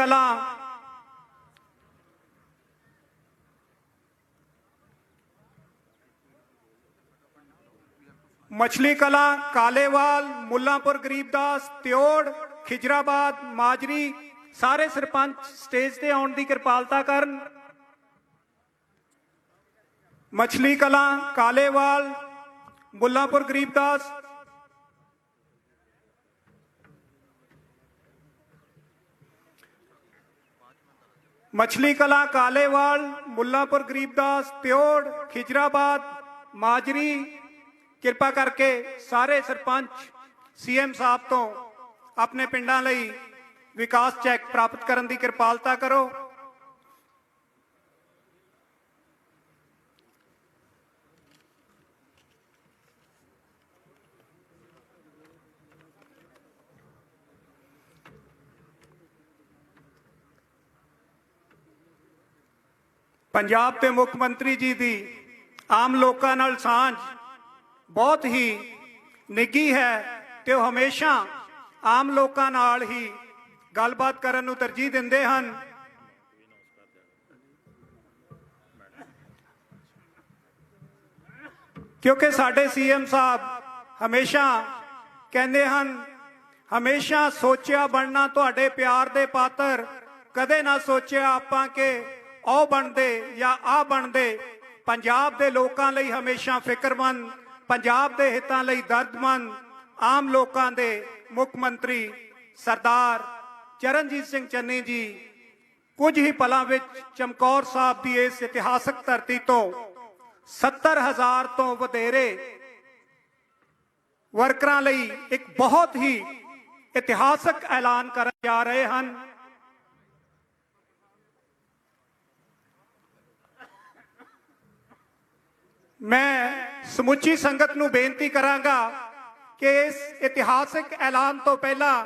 ਕਲਾਂ ਕਾਲੇਵਾਲ, ਮੁੱਲਾਂਪੁਰ ਗਰੀਬਦਾਸ, ਤਿਓੜ, ਖਿਜਰਾਬਾਦ, ਮਾਜਰੀ, ਸਾਰੇ ਸਰਪੰਚ ਸਟੇਜ ਤੇ ਆਉਣ ਦੀ ਕਿਰਪਾਲਤਾ ਕਰਨ। ਮਛਲੀ ਕਲਾਂ, ਕਾਲੇਵਾਲ, ਮੁੱਲਾਂਪੁਰ ਗਰੀਬਦਾਸ, ਮਛਲੀ ਕਲਾਂ, ਕਾਲੇਵਾਲ, ਮੁੱਲਾਂਪੁਰ ਗਰੀਬਦਾਸ, ਤਿਓੜ, ਖਿਜਰਾਬਾਦ, ਮਾਜਰੀ, ਕਿਰਪਾ ਕਰਕੇ ਸਾਰੇ ਸਰਪੰਚ ਸੀਐਮ ਸਾਹਿਬ ਤੋਂ ਆਪਣੇ ਪਿੰਡਾਂ ਲਈ ਵਿਕਾਸ ਚੈੱਕ ਪ੍ਰਾਪਤ ਕਰਨ ਦੀ ਕਿਰਪਾਲਤਾ ਕਰੋ। ਪੰਜਾਬ ਦੇ ਮੁੱਖ ਮੰਤਰੀ ਜੀ ਦੀ ਆਮ ਲੋਕਾਂ ਨਾਲ ਸਾਂਝ ਬਹੁਤ ਹੀ ਨਿੱਘੀ ਹੈ ਤੇ ਉਹ ਹਮੇਸ਼ਾ ਆਮ ਲੋਕਾਂ ਨਾਲ ਹੀ ਗੱਲਬਾਤ ਕਰਨ ਨੂੰ ਤਰਜੀਹ ਦਿੰਦੇ ਹਨ। ਕਿਉਂਕਿ ਸਾਡੇ ਸੀਐਮ ਸਾਹਿਬ ਹਮੇਸ਼ਾ ਕਹਿੰਦੇ ਹਨ, ਹਮੇਸ਼ਾ ਸੋਚਿਆ ਬਣਨਾ ਤੁਹਾਡੇ ਪਿਆਰ ਦੇ ਪਾਤਰ, ਕਦੇ ਨਾ ਸੋਚਿਆ ਆਪਾਂ ਕਿ ਉਹ ਬਣਦੇ ਜਾਂ ਆ ਬਣਦੇ। ਪੰਜਾਬ ਦੇ ਲੋਕਾਂ ਲਈ ਹਮੇਸ਼ਾ ਫਿਕਰਮੰਦ, ਪੰਜਾਬ ਦੇ ਹਿੱਤਾਂ ਲਈ ਦਰਦਮੰਦ ਆਮ ਲੋਕਾਂ ਦੇ ਮੁੱਖ ਮੰਤਰੀ ਸਰਦਾਰ ਚਰਨਜੀਤ ਸਿੰਘ ਚੰਨੀ ਜੀ ਕੁਝ ਹੀ ਪਲਾਂ ਵਿੱਚ ਚਮਕੌਰ ਸਾਹਿਬ ਦੀ ਇਸ ਇਤਿਹਾਸਕ ਧਰਤੀ ਤੋਂ 70,000 ਤੋਂ ਵਧੇਰੇ ਵਰਕਰਾਂ ਲਈ ਇੱਕ ਬਹੁਤ ਹੀ ਇਤਿਹਾਸਕ ਐਲਾਨ ਕਰਨ ਜਾ ਰਹੇ ਹਨ। ਮੈਂ ਸਮੁੱਚੀ ਸੰਗਤ ਨੂੰ ਬੇਨਤੀ ਕਰਾਂਗਾ ਕਿ ਇਸ ਇਤਿਹਾਸਕ ਐਲਾਨ ਤੋਂ ਪਹਿਲਾਂ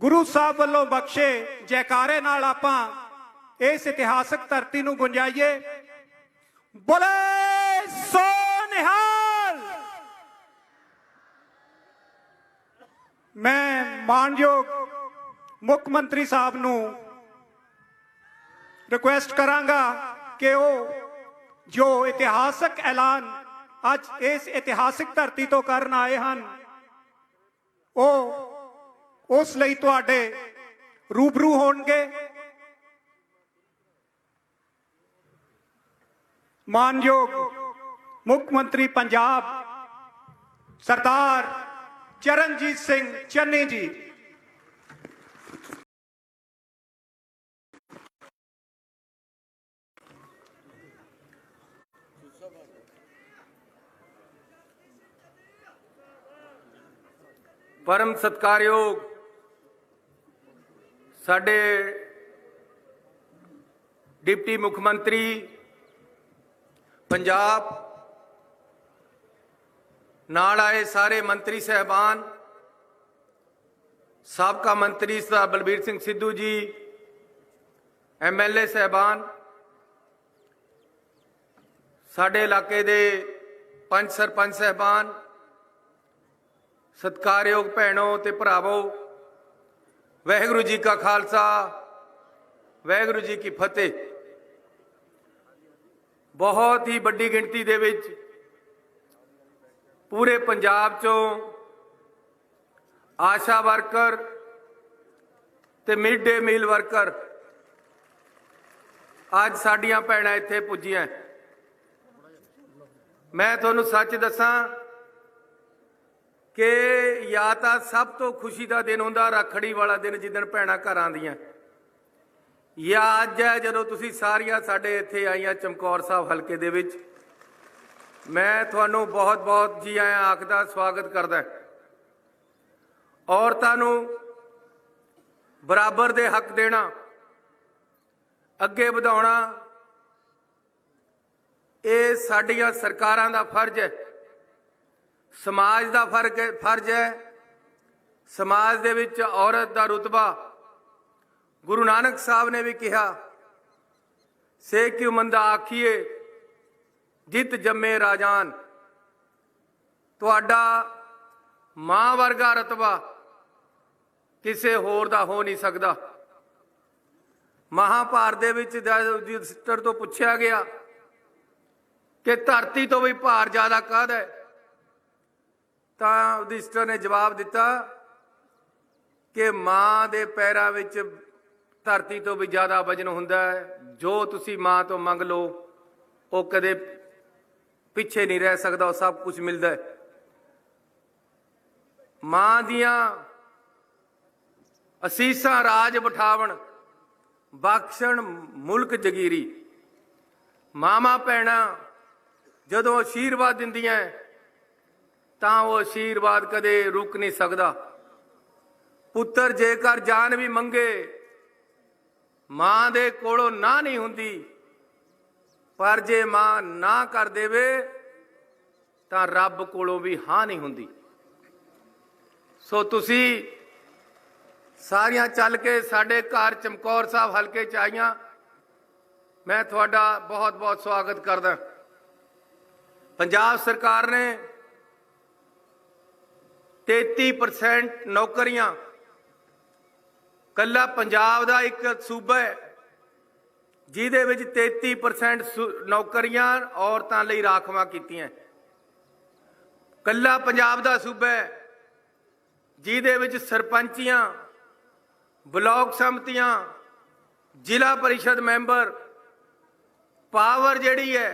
ਗੁਰੂ ਸਾਹਿਬ ਵੱਲੋਂ ਬਖਸ਼ੇ ਜੈਕਾਰੇ ਨਾਲ ਆਪਾਂ ਇਸ ਇਤਿਹਾਸਕ ਧਰਤੀ ਨੂੰ ਗੁੰਜਾਈਏ। ਬੋਲੇ ਸੋ ਨਿਹਾਲ। ਮੈਂ ਮਾਨਯੋਗ ਮੁੱਖ ਮੰਤਰੀ ਸਾਹਿਬ ਨੂੰ ਰਿਕੁਐਸਟ ਕਰਾਂਗਾ ਕਿ ਉਹ ਜੋ ਇਤਿਹਾਸਕ ਐਲਾਨ ਅੱਜ ਇਸ ਇਤਿਹਾਸਕ ਧਰਤੀ ਤੋਂ ਕਰਨ ਆਏ ਹਨ, ਉਹ ਉਸ ਲਈ ਤੁਹਾਡੇ ਰੂਬਰੂ ਹੋਣਗੇ। ਮਾਨਯੋਗ ਮੁੱਖ ਮੰਤਰੀ ਪੰਜਾਬ ਸਰਦਾਰ ਚਰਨਜੀਤ ਸਿੰਘ ਚੰਨੀ ਜੀ। परम सत्कारयोग साडे डिप्टी मुख्यमंत्री पंजाब, नाल आए सारे मंत्री साहबान, साबका मंत्री सरदार बलबीर सिंह सिद्धू जी, MLA साहबान, साडे इलाके दे पंच सरपंच साहबान, सत्कारयोग भैनों ते भरावो, वाहिगुरू जी का खालसा वाहिगुरू जी की फतेह। बहुत ही बड़ी गिनती दे विच पूरे पंजाब चों आशा वर्कर ते मिड डे मील वर्कर अज साडियां भैणां इत्थे पुज्जियां। मैं तुहानूं सच दसां कि या तो सब तो खुशी का दिन होंदा रखड़ी वाला दिन जिदन भैणां घर आंदियां, या अज है जदों तुसीं सारियां साडे इत्थे आईयां चमकौर साहब हलके दे विच। मैं तुहानूं बहुत बहुत जी आयां आखदा स्वागत करदा। औरतां नूं बराबर दे हक देना, अगे वधाउणा, ये साडियां सरकारां दा फर्ज है, समाज का फर्ज है। समाज दे विच औरत का रुतबा गुरु नानक साहब ने भी कहा, से क्यों मंदा आखिए जित जम्मे राजान। तुहाडा मां वर्गा रुतबा किसी होर दा हो नहीं सकता। महाभारत दे विच युधिष्ठिर तो पूछा गया कि धरती तो भी भार ज्यादा काहदा है, तो युधिष्ठिर ने जवाब दिता कि मां दे पैरां विच धरती तो भी ज़्यादा वजन हुंदा है। जो तुसी मां तो मंग लो वो कदे पिछे नहीं रह सकता, वो सब कुछ मिलता है। मां दियां असीसां राज बिठावन, बख्शण मुल्क जगीरी। मामा भैणां जदों आशीर्वाद दिंदियां तां वो आशीर्वाद कदे रुक नहीं सकता। पुत्र जेकर जान भी मंगे मां दे कोलों ना नहीं हुंदी, पर जे मां ना कर देवे तां रब कोलों भी हाँ नहीं हुंदी। सो तुसी सारियां चल के साडे घर चमकौर साहब हलके च आईयां। मैं थोड़ा बहुत बहुत स्वागत करदा। पंजाब सरकार ने 33% नौकरियां, कला पंजाब का एक सूबा है जिहदे विच 33% नौकरियां औरतां लई राखवां कीतियां। कला पंजाब का सूबा है जिहदे विच सरपंचियां, ब्लॉक समतियां, जिला परिषद मैंबर पावर जिहड़ी है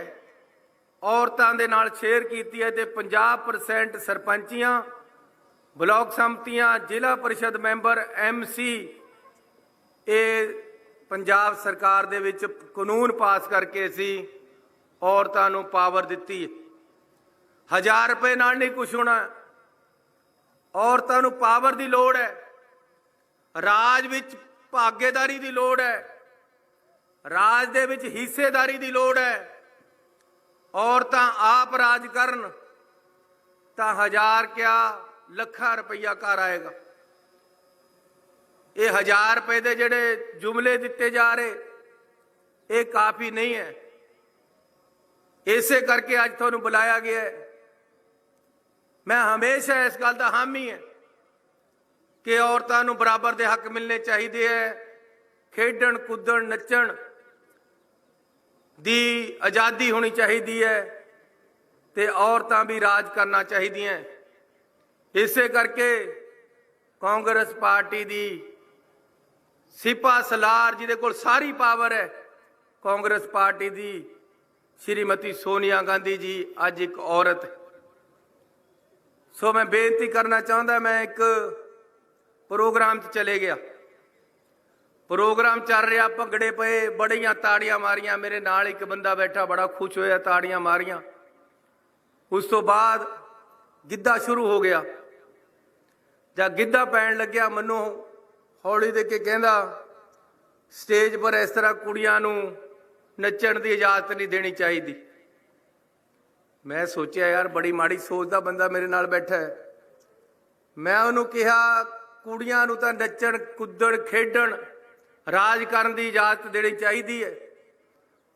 औरतां दे नाल शेयर कीती है। ते 50% सरपंचियां, ब्लॉक समतियां, जिला परिषद मैंबर, MC ये पंजाब सरकार दे विच कानून पास करके असी औरतां नूं पावर दित्ती है। 1000 रुपए नाल नहीं कुछ होना, औरतां नूं पावर दी लोड़ है, राज विच भागेदारी दी लोड़ है, राज दे विच हिस्सेदारी दी लोड़ है। औरतां आप राज करन तां 1000 क्या ਲੱਖਾਂ रुपया घर आएगा। ये 1000 रुपए के जेडे जुमले दिते जा रहे ये काफी नहीं है। इसे करके अज तुहानूं बुलाया गया है। मैं हमेशा इस गल का हामी है कि औरतां नूं बराबर दे हक मिलने चाहिए है। खेडण कुदण नचण दी आज़ादी होनी चाहिए है ते औरतां भी राज करना चाहिए हैं। इसे करके कांग्रेस पार्टी दी सिपा सलार जिहदे कोल सारी पावर है, कांग्रेस पार्टी दी श्रीमती सोनिया गांधी जी अज एक औरत है। सो मैं बेनती करना चाहता, मैं एक प्रोग्राम चले गया, प्रोग्राम चल रहा, भंगड़े पे, बड़ियां ताड़ियां मारियां, मेरे नाल एक बंदा बैठा बड़ा खुश होया, ताड़ियां मारियां। उस तो बाद गिद्धा शुरू हो गया। जब गिद्धा पैन लग्या मनो हौली दे के कहंदा स्टेज पर इस तरह कुड़ियां नूं नचण की इजाजत नहीं देनी चाहिए। मैं सोचा यार बड़ी माड़ी सोच दा बंदा मेरे नाल बैठा है। मैं उन्होंने कहा कुड़ियां नूं तां नचण कुदण खेडण राज करन की इजाजत देनी चाहिए है,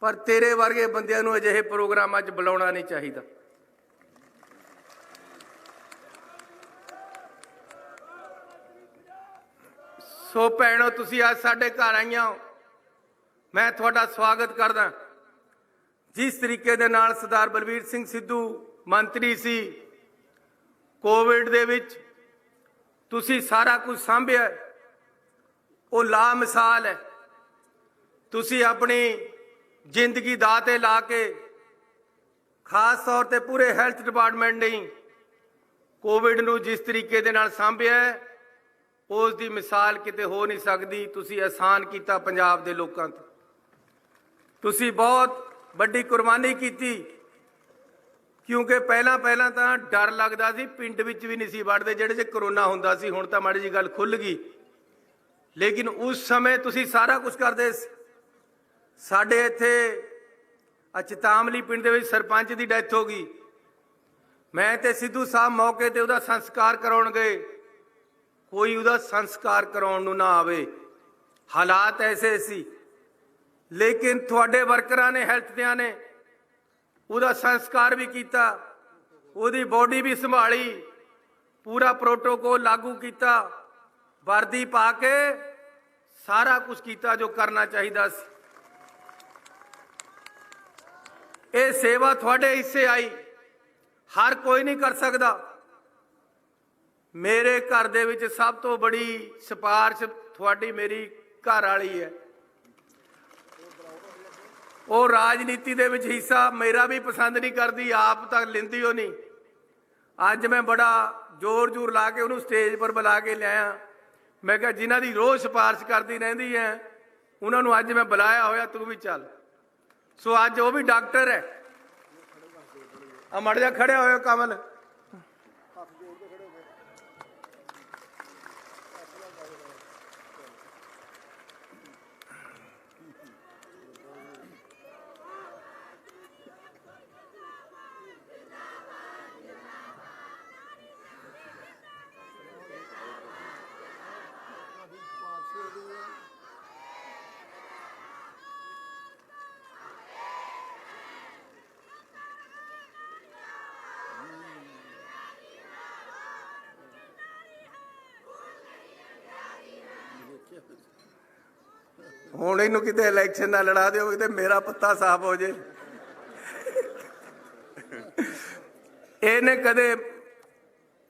पर तेरे वर्गे बंदियां नूं अजिहे प्रोग्रामां 'च बुलाउणा नहीं चाहिए। सो भैणों तुसीं अज साडे घर आईआं हो, मैं तुहाडा स्वागत करदा। जिस तरीके दे नाल सरदार बलवीर सिंह सिद्धू मंत्री सी, कोविड दे विच तुसीं सारा कुछ सांभिया, वो ला मिसाल है। तुसीं अपनी जिंदगी दाऽ ते ला के खास तौर ते पूरे हैल्थ डिपार्टमेंट ने कोविड नूं जिस तरीके दे नाल सांभिया है उस दी मिसाल किते हो नहीं सकती। तुसी एहसान किया पंजाब दे लोकां ते, तुसी बहुत बड़ी कुर्बानी की, क्योंकि पहला तो डर लगता सी, पिंड विच भी नहीं सी वड़दे जिहड़े च करोना हुंदा सी। हुण तां माड़ी जी गल खुल गई, लेकिन उस समय तुसी सारा कुछ करदे। साडे इत्थे चितामली पिंड दे विच सरपंच दी डैथ हो गई। मैं ते सिद्धू साहब मौके ते उहदा संस्कार कराउण गए, कोई उहदा संस्कार कराउण नूं ना आवे, हालात ऐसे सी। लेकिन तुहाडे वर्करां ने, हैल्थ दियां ने उहदा संस्कार भी किया, उहदी बॉडी भी संभाली, पूरा प्रोटोकॉल लागू किया, वर्दी पा के सारा कुछ किया जो करना चाहिए सी। ये सेवा तुहाडे हिस्से आई, हर कोई नहीं कर सकता। मेरे घर दे विच सब तो बड़ी सिफारिश थोड़ी मेरी घर वाली है। वो राजनीति दे विच हिस्सा मेरा भी पसंद नहीं करती, आप तक लेंदी हो नहीं। अज मैं बड़ा जोर जूर ला के उन्होंने स्टेज पर बुला के लिया। मैं कहा जिन्हां दी रोज़ सिफारिश करती रहिंदी है उन्होंने अज मैं बुलाया होया, तू भी चल। सो अज वो भी डॉक्टर है। मड़ जा खड़े होए कमल। ਹੁਣ ਇਹਨੂੰ ਕਿਤੇ ਇਲੈਕਸ਼ਨ ਨਾ ਲੜਾ ਦਿਓ ਕਿਤੇ ਮੇਰਾ ਪੱਤਾ ਸਾਫ਼ ਹੋ ਜੇ। ਇਹਨੇ ਕਦੇ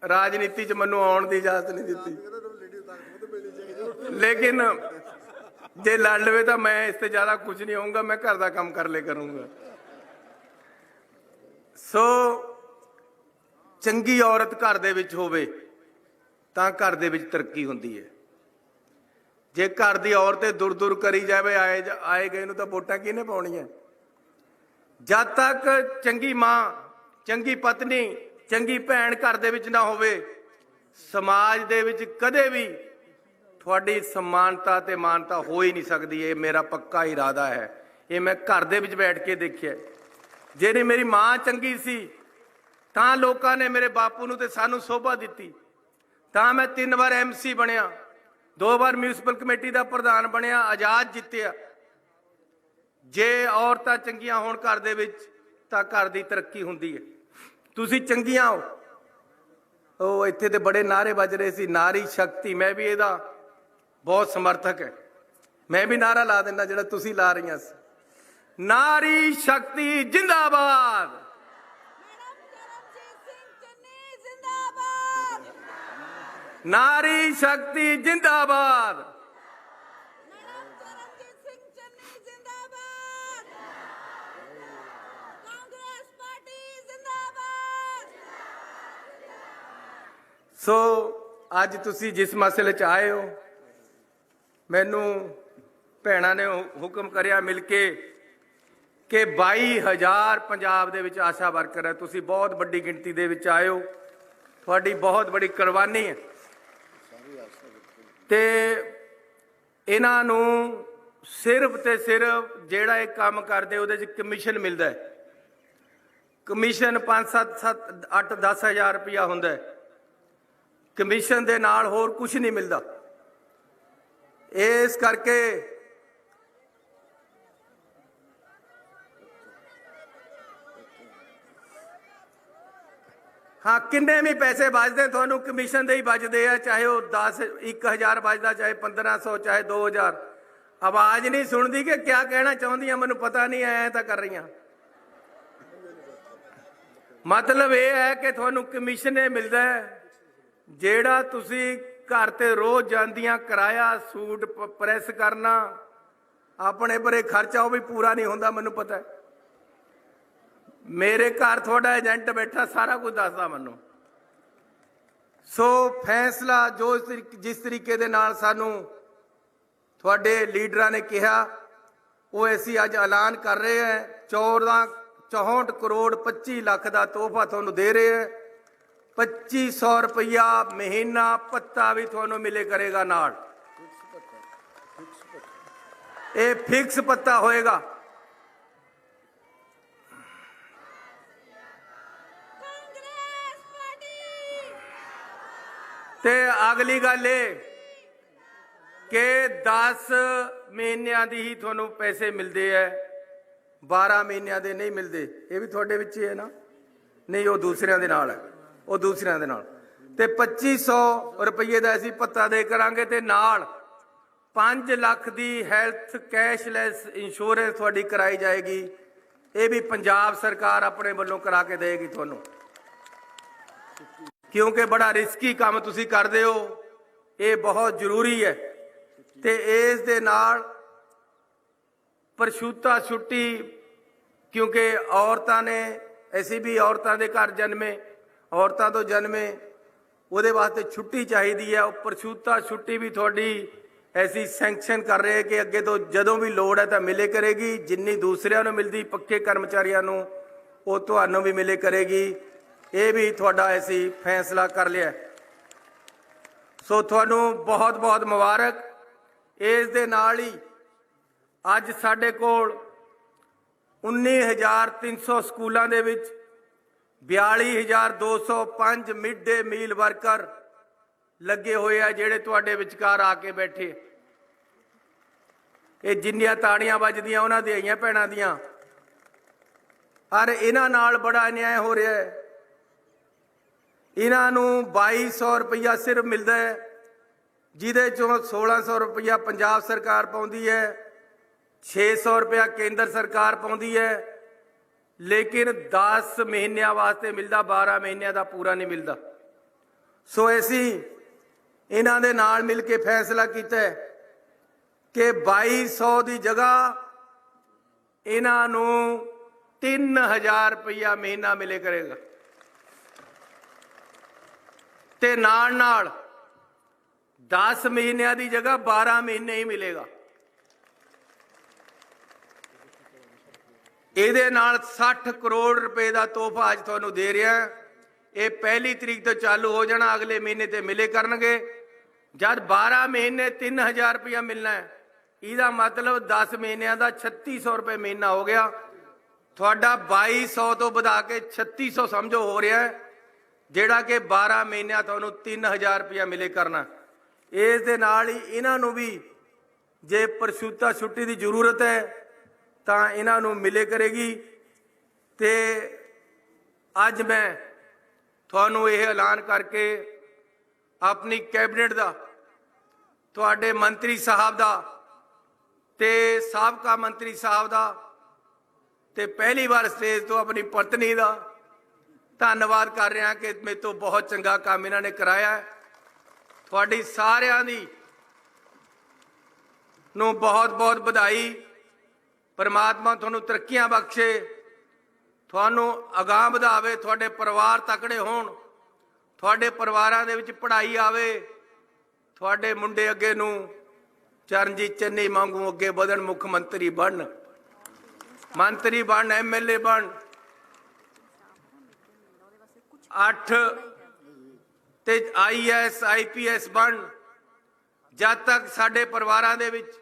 ਰਾਜਨੀਤੀ 'ਚ ਮੈਨੂੰ ਆਉਣ ਦੀ ਇਜਾਜ਼ਤ ਨਹੀਂ ਦਿੱਤੀ, ਲੇਕਿਨ ਜੇ ਲੜ ਲਵੇ ਤਾਂ ਮੈਂ ਇਸ ਤੇ ਜ਼ਿਆਦਾ ਕੁਝ ਨਹੀਂ ਹੋਊਂਗਾ, ਮੈਂ ਘਰ ਦਾ ਕੰਮ ਕਰ ਲੈ ਕਰੂੰਗਾ। ਸੋ ਚੰਗੀ ਔਰਤ ਘਰ ਦੇ ਵਿੱਚ ਹੋਵੇ ਤਾਂ ਘਰ ਦੇ ਵਿੱਚ ਤਰੱਕੀ ਹੁੰਦੀ ਹੈ। ਜੇ ਘਰ ਦੀ ਔਰਤ ਦੁਰ ਦੁਰ ਕਰੀ ਜਾਵੇ ਆਏ ਗਏ ਨੂੰ ਤਾਂ ਵੋਟਾਂ ਕਿਹਨੇ ਪਾਉਣੀਆਂ? ਜਦ ਤੱਕ ਚੰਗੀ ਮਾਂ, ਚੰਗੀ ਪਤਨੀ, ਚੰਗੀ ਭੈਣ ਘਰ ਦੇ ਵਿੱਚ ਨਾ ਹੋਵੇ, ਸਮਾਜ ਦੇ ਵਿੱਚ ਕਦੇ ਵੀ ਤੁਹਾਡੀ ਸਮਾਨਤਾ ਤੇ ਮਾਨਤਾ ਹੋ ਹੀ ਨਹੀਂ ਸਕਦੀ। ਇਹ ਮੇਰਾ ਪੱਕਾ ਇਰਾਦਾ ਹੈ, ਇਹ ਮੈਂ ਘਰ ਦੇ ਵਿੱਚ ਬੈਠ ਕੇ ਦੇਖਿਆ। ਜਿਹੜੀ ਮੇਰੀ ਮਾਂ ਚੰਗੀ ਸੀ ਤਾਂ ਲੋਕਾਂ ਨੇ ਮੇਰੇ ਬਾਪੂ ਨੂੰ ਤੇ ਸਾਨੂੰ ਸੋਭਾ ਦਿੱਤੀ, ਤਾਂ ਮੈਂ 3 ਵਾਰ MC ਬਣਿਆ, 2 ਵਾਰ ਮਿਊਨਿਸਪਲ ਕਮੇਟੀ ਦਾ ਪ੍ਰਧਾਨ ਬਣਿਆ, ਆਜ਼ਾਦ ਜਿੱਤਿਆ। ਜੇ ਔਰਤਾਂ ਚੰਗੀਆਂ ਹੋਣ ਘਰ ਦੇ ਵਿੱਚ ਤਾਂ ਘਰ ਦੀ ਤਰੱਕੀ ਹੁੰਦੀ ਹੈ। ਤੁਸੀਂ ਚੰਗੀਆਂ ਹੋ। ਉਹ ਇੱਥੇ ਤੇ ਬੜੇ ਨਾਅਰੇ ਵੱਜ ਰਹੇ ਸੀ, ਨਾਰੀ ਸ਼ਕਤੀ, ਮੈਂ ਵੀ ਇਹਦਾ ਬਹੁਤ ਸਮਰਥਕ ਹੈ। ਮੈਂ ਵੀ ਨਾਰਾ ਲਾ ਦਿੰਦਾ ਜਿਹੜਾ ਤੁਸੀਂ ਲਾ ਰਹੀਆਂ ਸੀ, ਨਾਰੀ ਸ਼ਕਤੀ ਜਿੰਦਾਬਾਦ। नारी शक्ति जिंदाबाद। सो ਅੱਜ ਤੁਸੀਂ ਜਿਸ ਮਸਲੇ 'ਚ ਆਏ ਹੋ, ਮੈਨੂੰ ਭੈਣਾਂ ਨੇ ਹੁਕਮ ਕਰਿਆ ਮਿਲ ਕੇ ਕਿ 22,000 ਪੰਜਾਬ ਦੇ ਵਿੱਚ ਆਸ਼ਾ ਵਰਕਰ ਹੈ। ਤੁਸੀਂ ਬਹੁਤ ਵੱਡੀ ਗਿਣਤੀ ਦੇ ਵਿੱਚ ਆਏ ਹੋ, ਤੁਹਾਡੀ ਬਹੁਤ ਬੜੀ ਕੁਰਬਾਨੀ ਹੈ। ਤੇ ਇਹਨਾਂ ਨੂੰ ਸਿਰਫ ਤੇ ਸਿਰਫ ਜਿਹੜਾ ਇਹ ਕੰਮ ਕਰਦੇ ਉਹਦੇ 'ਚ ਕਮਿਸ਼ਨ ਮਿਲਦਾ ਹੈ। ਕਮਿਸ਼ਨ 5-7-8-10,000 ਰੁਪਇਆ ਹੁੰਦਾ ਹੈ। ਕਮਿਸ਼ਨ ਦੇ ਨਾਲ ਹੋਰ ਕੁਝ ਨਹੀਂ ਮਿਲਦਾ। ਇਸ ਕਰਕੇ हाँ, किन्ने भी पैसे बचते थानू कमीशन दे ही बचते हैं, चाहे वो 10-1,000 बचता, चाहे 1,500, चाहे 2,000। आवाज नहीं सुनती कि क्या कहना चाहती, मैनू पता नहीं है तो कर रही। मतलब ये है कि थानू कमीशन मिलता है, जेड़ा तुसी घर ते रोज जांदियां, किराया, सूट प्रेस करना, अपने परे खर्चा वो भी पूरा नहीं होंदा। मैनू पता है, मेरे घर थोड़ा एजेंट बैठा सारा कुछ दसदा मैनू। सो फैसला जो जिस तरीके दे नाल सानू थोड़े लीडरां ने कहा, वो असीं अज ऐलान कर रहे हैं। 64 करोड़ 25 लाख का तोहफा थानू दे रहे हैं। 2500 रुपया महीना पत्ता भी थानू मिले करेगा नाल। ये फिक्स पत्ता होएगा। ते अगली गल ये कि 10 महीनों की ही थानू पैसे मिलते हैं, 12 महीनों के नहीं मिलते। ये भी थोड़े विच ही है ना? नहीं, वो दूसरियां दे नाल है, वो दूसरियां दे नाल। ते 2500 रुपये का असीं भत्ता दे करांगे ते नाल 5 लाख की हैल्थ कैशलैस इंश्योरेंस थोड़ी कराई जाएगी। ये भी पंजाब सरकार अपने वालों करा के देगी थानू, क्योंकि बड़ा रिस्की काम तुसी करदे हो, ये बहुत जरूरी है। ते इस दे नाल परछूता छुट्टी, क्योंकि औरतां ने ऐसी भी औरतां दे घर जन्मे, औरतां तो जन्मे, ਉਹਦੇ वास्ते छुट्टी चाहिए है। ਉਹ परछूता छुट्टी भी थोड़ी ऐसी सैंक्शन कर रहे हैं कि अगे तो जदों भी लोड़ है तो मिले करेगी। जिन्नी दूसरिਆਂ ਨੂੰ मिलती पक्के कर्मचारियों ਨੂੰ, ਉਹ ਤੁਹਾਨੂੰ भी मिले करेगी। ये भी थोड़ा ऐसी फैसला कर लिया। सो थानू बहुत बहुत मुबारक। इस दे नाल ही अज साडे कोल 19,300 स्कूलों दे विच 42,205 मिड डे मील वर्कर लगे हुए हैं, जेड़े तुहाडे विचकार आके बैठे। ये जिन्नियां ताड़ियां वजदियां उन्हां दी आईयां भैणां दियां, और इन्हां नाल बड़ा अन्याय हो रहा है। इन्हां नूं 2200 रुपया सिर्फ मिलता है, जिहदे चों 1600 रुपया पंजाब सरकार पाउंदी है, 600 रुपया केंद्र सरकार पाउंदी है, लेकिन 10 महीनों वास्ते मिलता, 12 महीनों का पूरा नहीं मिलता। सो असी इन्हां दे नाल मिल के फैसला किया है कि 2200 की जगह इन्हां नूं 3000 रुपया महीना मिले करेगा, ते नाल नाल 10 महीनों की जगह 12 महीने ही मिलेगा। ਇਹਦੇ ਨਾਲ 60 ਕਰੋੜ ਰੁਪਏ ਦਾ ਤੋਹਫਾ ਅੱਜ ਤੁਹਾਨੂੰ ਦੇ ਰਿਹਾ। ਇਹ 1 ਤਰੀਕ ਤੋਂ ਚਾਲੂ ਹੋ ਜਾਣਾ, ਅਗਲੇ ਮਹੀਨੇ ਤੇ ਮਿਲੇ ਕਰਨਗੇ। ਜਦ 12 ਮਹੀਨੇ 3000 ਰੁਪਇਆ ਮਿਲਣਾ ਹੈ, ਇਹਦਾ ਮਤਲਬ 10 ਮਹੀਨਿਆਂ ਦਾ 3600 ਰੁਪਏ ਮਹੀਨਾ ਹੋ ਗਿਆ। ਤੁਹਾਡਾ 2200 ਤੋਂ ਵਧਾ ਕੇ 3600 ਸਮਝੋ ਹੋ ਰਿਹਾ ਹੈ, ਜਿਹੜਾ ਕਿ 12 ਮਹੀਨਿਆਂ ਤੁਹਾਨੂੰ 3000 ਰੁਪਇਆ ਮਿਲੇ ਕਰਨਾ। ਇਸ ਦੇ ਨਾਲ ਹੀ ਇਹਨਾਂ ਨੂੰ ਵੀ ਜੇ ਪ੍ਰਸੂਤਾ ਛੁੱਟੀ ਦੀ ਜ਼ਰੂਰਤ ਹੈ ਤਾਂ ਇਹਨਾਂ ਨੂੰ ਮਿਲੇ ਕਰੇਗੀ। ਤੇ ਅੱਜ ਮੈਂ ਤੁਹਾਨੂੰ ਇਹ ਐਲਾਨ ਕਰਕੇ ਆਪਣੀ ਕੈਬਨਿਟ ਦਾ, ਤੁਹਾਡੇ ਮੰਤਰੀ ਸਾਹਿਬ ਦਾ ਤੇ ਸਾਬਕਾ ਮੰਤਰੀ ਸਾਹਿਬ ਦਾ ਤੇ ਪਹਿਲੀ ਵਾਰ ਸਟੇਜ ਤੋਂ ਆਪਣੀ ਪਤਨੀ ਦਾ ਧੰਨਵਾਦ ਕਰ ਰਿਹਾ ਕਿ ਮੇਰੇ ਤੋਂ ਬਹੁਤ ਚੰਗਾ ਕੰਮ ਇਹਨਾਂ ਨੇ ਕਰਾਇਆ ਹੈ। ਤੁਹਾਡੀ ਸਾਰਿਆਂ ਦੀ ਨੂੰ ਬਹੁਤ ਬਹੁਤ ਵਧਾਈ। परमात्मा ਤੁਹਾਨੂੰ ਤਰੱਕੀਆਂ ਬਖਸ਼ੇ, ਤੁਹਾਨੂੰ ਅਗਾਂਹ ਵਧਾਵੇ, ਤੁਹਾਡੇ ਪਰਿਵਾਰ ਤਕੜੇ ਹੋਣ, ਤੁਹਾਡੇ ਪਰਿਵਾਰਾਂ ਦੇ ਵਿੱਚ ਪੜ੍ਹਾਈ ਆਵੇ, ਤੁਹਾਡੇ ਮੁੰਡੇ ਅੱਗੇ ਨੂੰ ਚਰਨਜੀਤ ਚੰਨੀ ਵਾਂਗੂ ਅੱਗੇ ਵਧਣ, ਮੁੱਖ ਮੰਤਰੀ ਬਣਨ, ਮੰਤਰੀ ਬਣਨ, ਐਮਐਲਏ ਬਣਨ, 8 ਤੇ ਆਈਐਸ ਆਈਪੀਐਸ ਬਣਨ। ਜਦ ਤੱਕ ਸਾਡੇ ਪਰਿਵਾਰਾਂ ਦੇ ਵਿੱਚ,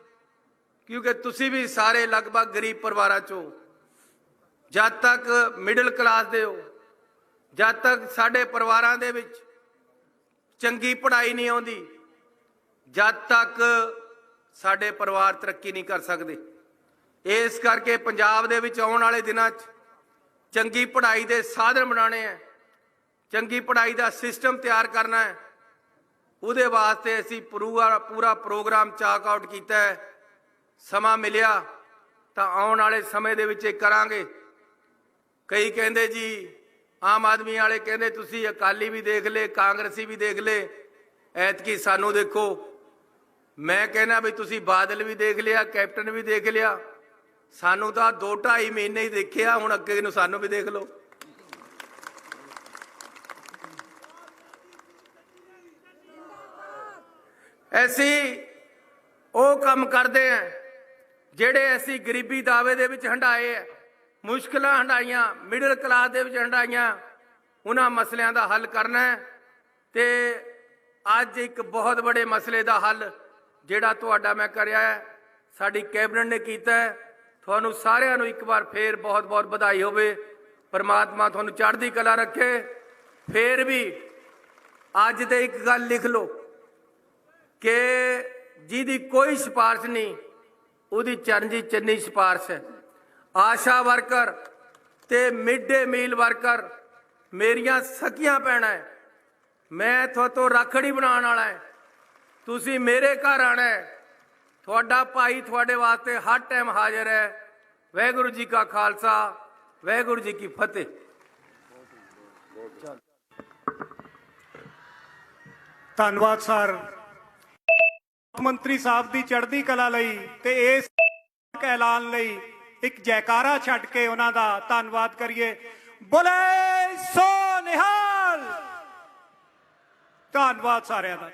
क्योंकि तुसी भी सारे लगभग गरीब परिवार चो, जब तक मिडल क्लास दे हो, जब तक साडे परिवारां दे विच चंगी पढ़ाई नहीं आउंदी, जब तक साडे परिवार तरक्की नहीं कर सकते। इस करके पंजाब दे विच आउण वाले दिनां च चंगी पढ़ाई दे साधन बनाने हैं, चंगी पढ़ाई दा सिस्टम तैयार करना है। उहदे वास्ते असीं पूरा प्रोग्राम चाक आउट कीता है। ਸਮਾਂ ਮਿਲਿਆ ਤਾਂ ਆਉਣ ਵਾਲੇ ਸਮੇਂ ਦੇ ਵਿੱਚ ਇਹ ਕਰਾਂਗੇ। ਕਈ ਕਹਿੰਦੇ ਜੀ, ਆਮ ਆਦਮੀ ਵਾਲੇ ਕਹਿੰਦੇ ਤੁਸੀਂ ਅਕਾਲੀ ਵੀ ਦੇਖ ਲਏ, ਕਾਂਗਰਸੀ ਵੀ ਦੇਖ ਲਏ, ਐਤਕੀ ਸਾਨੂੰ ਦੇਖੋ। ਮੈਂ ਕਹਿੰਦਾ ਵੀ ਤੁਸੀਂ ਬਾਦਲ ਵੀ ਦੇਖ ਲਿਆ, ਕੈਪਟਨ ਵੀ ਦੇਖ ਲਿਆ, ਸਾਨੂੰ ਤਾਂ 2-2.5 ਮਹੀਨੇ ਹੀ ਦੇਖਿਆ, ਹੁਣ ਅੱਗੇ ਨੂੰ ਸਾਨੂੰ ਵੀ ਦੇਖ ਲਓ। ਅਸੀਂ ਉਹ ਕੰਮ ਕਰਦੇ ਹਾਂ ਜਿਹੜੇ ਅਸੀਂ ਗਰੀਬੀ ਦਾਵੇ ਦੇ ਵਿੱਚ ਹੰਡਾਏ ਹੈ, ਮੁਸ਼ਕਲਾਂ ਹੰਡਾਈਆਂ, ਮਿਡਲ ਕਲਾਸ ਦੇ ਵਿੱਚ ਹੰਡਾਈਆਂ, ਉਹਨਾਂ ਮਸਲਿਆਂ ਦਾ ਹੱਲ ਕਰਨਾ ਹੈ। ਤੇ ਅੱਜ ਇੱਕ ਬਹੁਤ ਵੱਡੇ ਮਸਲੇ ਦਾ ਹੱਲ ਜਿਹੜਾ ਤੁਹਾਡਾ ਮੈਂ ਕਰਿਆ ਹੈ, ਸਾਡੀ ਕੈਬਨਿਟ ਨੇ ਕੀਤਾ ਹੈ। ਤੁਹਾਨੂੰ ਸਾਰਿਆਂ ਨੂੰ ਇੱਕ ਵਾਰ ਫੇਰ ਬਹੁਤ ਬਹੁਤ ਵਧਾਈ ਹੋਵੇ। ਪਰਮਾਤਮਾ ਤੁਹਾਨੂੰ ਚੜ੍ਹਦੀ ਕਲਾ ਰੱਖੇ। ਫੇਰ ਵੀ ਅੱਜ ਤੇ ਇੱਕ ਗੱਲ ਲਿਖ ਲਓ ਕਿ ਜਿਹਦੀ ਕੋਈ ਸਿਫਾਰਿਸ਼ ਨਹੀਂ, ਉਹਦੀ ਚਰਨਜੀਤ ਚੰਨੀ ਸਿਫਾਰਿਸ਼ ਹੈ। ਆਸ਼ਾ ਵਰਕਰ ਤੇ ਮਿਡ ਡੇ ਮੀਲ ਵਰਕਰ ਮੇਰੀਆਂ ਸਕੀਆਂ ਭੈਣਾਂ ਹੈ। ਮੈਂ ਤੁਹਾਤੋਂ ਰਾਖੜੀ ਬਣਾਉਣ ਵਾਲਾ ਹੈ, ਤੁਸੀਂ ਮੇਰੇ ਘਰ ਆਣਾ ਹੈ। ਤੁਹਾਡਾ ਭਾਈ ਤੁਹਾਡੇ ਵਾਸਤੇ ਹਰ ਟਾਈਮ ਹਾਜ਼ਰ ਹੈ। ਵਾਹਿਗੁਰੂ ਜੀ ਕਾ ਖਾਲਸਾ, ਵਾਹਿਗੁਰੂ ਜੀ ਕੀ ਫਤਿਹ। ਧੰਨਵਾਦ ਸਰ। ਮੰਤਰੀ ਸਾਹਿਬ ਦੀ ਚੜ੍ਹਦੀ ਕਲਾ ਲਈ ਤੇ ਇਸ ਐਲਾਨ ਲਈ ਇੱਕ ਜੈਕਾਰਾ ਛੱਡ ਕੇ ਉਹਨਾਂ ਦਾ ਧੰਨਵਾਦ ਕਰੀਏ। ਬੋਲੇ ਸੋ ਨਿਹਾਲ। ਧੰਨਵਾਦ ਸਾਰਿਆਂ ਦਾ।